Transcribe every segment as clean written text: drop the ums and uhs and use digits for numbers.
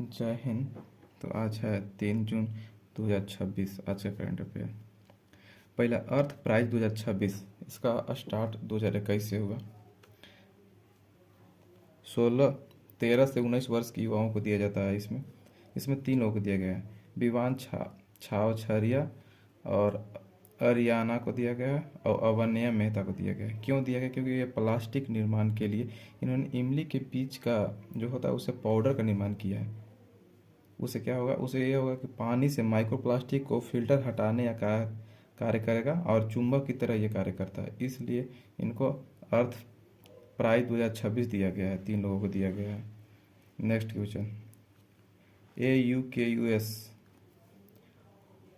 जय हिंद। तो आज है 3 जून 2026। आज का करंट अफेयर। पहला, अर्थ प्राइज 2026। इसका स्टार्ट 2021 से हुआ। 13 से 19 वर्ष के युवाओं को दिया जाता है। इसमें 3 लोगों को दिया गया है। विवान छाव छरिया और अरियाना को दिया गया है और अवन्या मेहता को दिया गया है। क्यों दिया गया? क्योंकि ये प्लास्टिक निर्माण के लिए इन्होंने इमली के बीज का जो होता है उससे पाउडर का निर्माण किया है। उसे क्या होगा? उसे ये होगा कि पानी से माइक्रोप्लास्टिक को फिल्टर हटाने या कार्य करेगा और चुंबक की तरह ये कार्य करता है। इसलिए इनको अर्थ प्राइज 2026 दिया गया है। 3 लोगों को दिया गया है। नेक्स्ट क्वेश्चन, AUKUS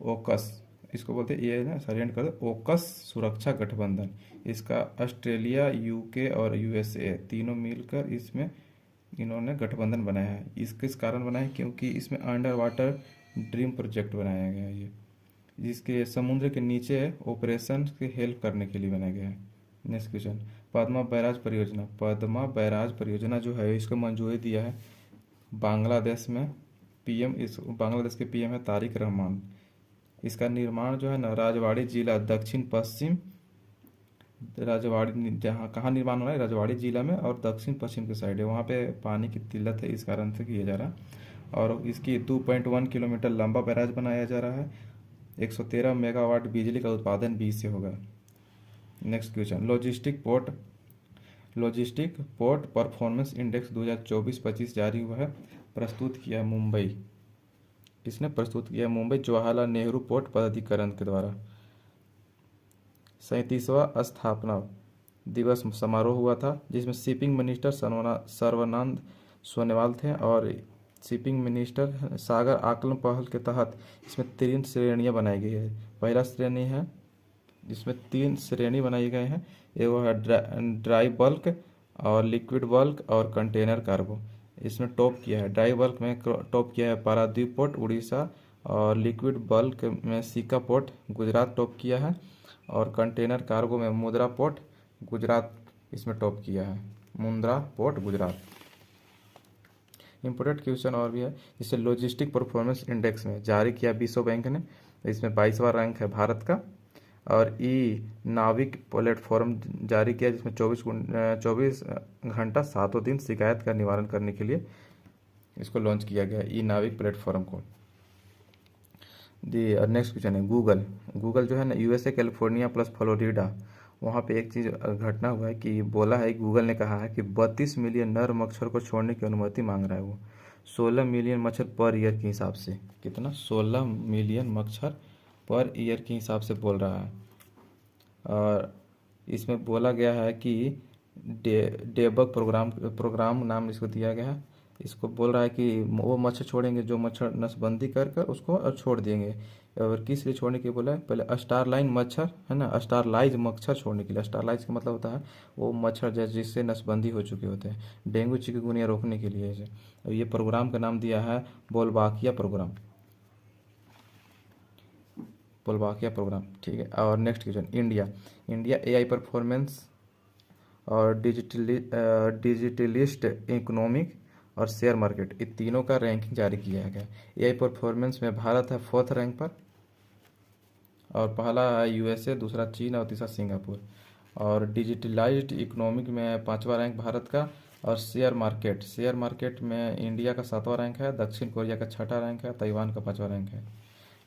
ओकस, इसको बोलते हैं ये ना, साइलेंट कर दो, ओकस सुरक्षा गठबंधन। इसका ऑस्ट्रेलिया, यूके और यूएसए तीनों मिलकर इसमें इन्होंने गठबंधन बनाया है। इस किस कारण बनाया है? क्योंकि इसमें अंडर वाटर ड्रीम प्रोजेक्ट बनाया गया है। ये जिसके समुद्र के नीचे ऑपरेशन की हेल्प करने के लिए बनाया गया है। नेक्स्ट क्वेश्चन, पद्मा बैराज परियोजना। पद्मा बैराज परियोजना जो है इसको मंजूरी दिया है बांग्लादेश में पीएम। इस बांग्लादेश के पीएम है तारिक रहमान। इसका निर्माण जो है ना, राजवाड़ी जिला दक्षिण पश्चिम, राजवाड़ी जहाँ कहाँ निर्माण हो रहा है, राजवाड़ी जिला में और दक्षिण पश्चिम के साइड है। वहाँ पे पानी की किल्लत है, इस कारण से किया जा रहा है। और इसकी 2.1 किलोमीटर लंबा बैराज बनाया जा रहा है। 113 मेगावाट बिजली का उत्पादन भी इससे होगा। Next question, logistic port performance index 2024-25 जारी हुआ है। प्रस्तुत किया मुंबई। किसने प्रस्तुत किया? मुंबई जवाहरलाल नेहरू पोर्ट प्राधिकरण के द्वारा। 37वां स्थापना दिवस समारोह हुआ था, जिसमें शिपिंग मिनिस्टर सर्वानंद सोनोवाल थे और शिपिंग मिनिस्टर सागर आकलन पहल के तहत इसमें 3 श्रेणियां बनाई गई है। पहला श्रेणी है, इसमें 3 श्रेणी बनाए गए हैं। ये वो है ड्राई बल्क और लिक्विड बल्क और कंटेनर कार्गो। इसमें टॉप किया है, ड्राई बल्क में टॉप किया है पारादीप पोर्ट उड़ीसा, और लिक्विड बल्क में सीका पोर्ट गुजरात टॉप किया है, और कंटेनर कार्गो में मुंद्रा पोर्ट गुजरात इसमें टॉप किया है। Mundra port Gujarat. Important question और भी है। इसे लॉजिस्टिक परफॉर्मेंस इंडेक्स में जारी किया विश्व बैंक ने। इसमें 22वां रैंक है भारत का। और नाविक प्लेटफॉर्म जारी किया, जिसमें 24 घंटा 7 दिन शिकायत का निवारण करने के लिए इसको लॉन्च किया गया, नाविक प्लेटफॉर्म को। नेक्स्ट क्वेश्चन है गूगल जो है ना, यूएसए कैलिफोर्निया प्लस फ्लोरिडा, वहाँ पे एक चीज़ घटना हुआ है कि बोला है, गूगल ने कहा है कि 32 मिलियन नर मच्छर को छोड़ने की अनुमति मांग रहा है वो। 16 मिलियन मच्छर पर ईयर के हिसाब से। कितना? 16 मिलियन मच्छर पर ईयर के हिसाब से बोल रहा है। और इसमें बोला गया है कि डेबग प्रोग्राम नाम इसको दिया गया है। इसको बोल रहा है कि वो मच्छर छोड़ेंगे जो मच्छर नसबंदी कर उसको और छोड़ देंगे। और किस लिए छोड़ने के लिए बोला है? पहले स्टारलाइन मच्छर है ना, स्टारलाइज मच्छर छोड़ने के लिए। स्टारलाइज का मतलब होता है वो मच्छर जिससे नसबंदी हो चुके होते हैं, डेंगू चिकनगुनिया रोकने के लिए इसे। और ये प्रोग्राम का नाम दिया है बोलबाकिया प्रोग्राम। ठीक है। और next question, India AI performance और डिजिटलिस्ट इकोनॉमिक और शेयर मार्केट, इन तीनों का रैंकिंग जारी किया गया। एआई परफॉर्मेंस में भारत है 4th रैंक पर, और पहला है यूएसए, दूसरा चीन और तीसरा सिंगापुर। और डिजिटलाइज्ड इकोनॉमिक में 5वां रैंक भारत का। और शेयर मार्केट में इंडिया का 7वां रैंक है, दक्षिण कोरिया का 6ठा रैंक है, ताइवान का 5वां रैंक है।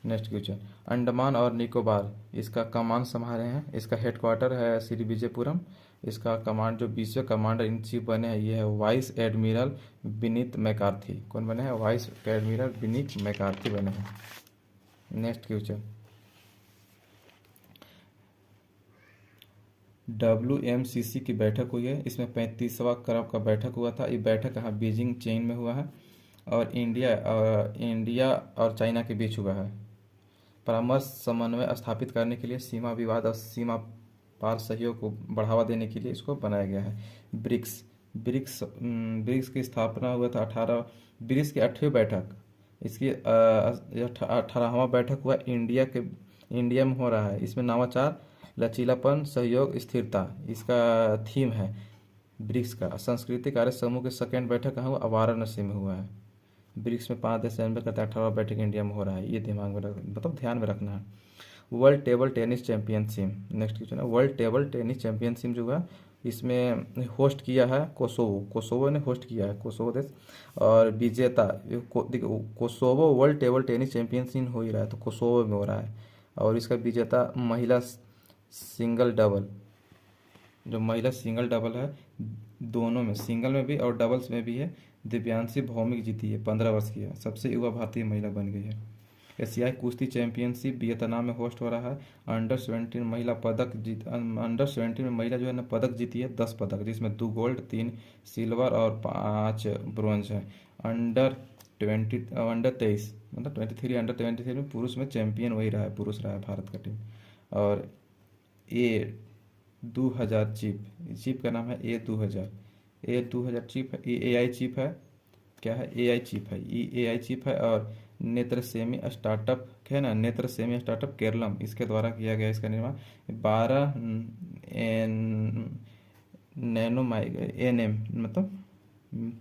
नेक्स्ट क्वेश्चन, अंडमान और निकोबार, इसका कमान संभाले हैं। इसका हेडक्वार्टर है श्री विजयपुरम। इसका कमांड जो 20वें कमांडर इन चीफ बने हैं ये है वाइस एडमिरल विनीत मैकार्थी। कौन बने हैं? वाइस एडमिरल विनीत मैकार्थी बने हैं। नेक्स्ट क्वेश्चन, WMCC की बैठक हुई है। इसमें 35वां क्रम का बैठक हुआ था। ये बैठक कहाँ? बीजिंग चीन में हुआ है। और इंडिया और चाइना के बीच हुआ है। परामर्श समन्वय स्थापित करने के लिए, सीमा विवाद और सीमा पार सहयोग को बढ़ावा देने के लिए इसको बनाया गया है। ब्रिक्स की स्थापना हुआ था 18। ब्रिक्स की 8वीं बैठक, इसकी 18वां बैठक हुआ इंडिया में हो रहा है। इसमें नवाचार, लचीलापन, सहयोग, स्थिरता इसका थीम है ब्रिक्स का। सांस्कृतिक कार्य समूह की 2nd बैठक कहाँ हुआ? वाराणसी में हुआ है। ब्रिक्स में 5 देश चैंपियन करता है, 18 बैटिंग इंडिया में हो रहा है, ये दिमाग में मतलब ध्यान में रखना है। World table tennis championship, next question है, वर्ल्ड टेबल टेनिस चैंपियनशिप जो है इसमें होस्ट किया है कोसोवो, कोसोवो ने होस्ट किया है, कोसोवो देश। और विजेता देखो Kosovo world table tennis championship हो ही रहा है तो कोसोवो में हो रहा है। और इसका विजेता महिला सिंगल डबल, जो महिला सिंगल डबल है, दोनों में सिंगल में भी और डबल्स में भी है, दिव्यांशी भौमिक जीती है, 15 वर्ष की है, सबसे युवा भारतीय महिला बन गई है। एशियाई कुश्ती चैंपियनशिप वियतनाम में होस्ट हो रहा है। अंडर 17 महिला पदक जीत अंडर 17 में महिला जो है ना पदक जीती है, 10 पदक, जिसमें 2 गोल्ड, 3 सिल्वर और 5 ब्रॉन्ज है। अंडर 23 मतलब 23 में पुरुष में चैंपियन वही रहा है, पुरुष रहा है भारत का टीम। और A2000 चीफ का नाम है A2000 चीफ है, AI चीफ है, क्या है AI चीफ है, AI चीफ है। और नेत्र सेमी स्टार्टअप है ना, नेत्र सेमी स्टार्टअप केरलम, इसके द्वारा किया गया इसका निर्माण। 12 नैनो NM मतलब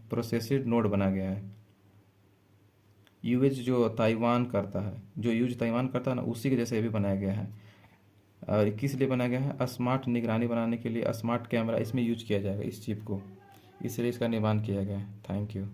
प्रोसेसिड नोड बना गया है। यूज जो ताइवान करता है, जो यूज ताइवान करता है ना, उसी के जैसे ये भी बनाया गया है। और किस लिए बनाया गया है, स्मार्ट निगरानी बनाने के लिए, स्मार्ट कैमरा इसमें यूज किया जाएगा इस चिप को, इसलिए इसका निर्माण किया गया है। Thank you.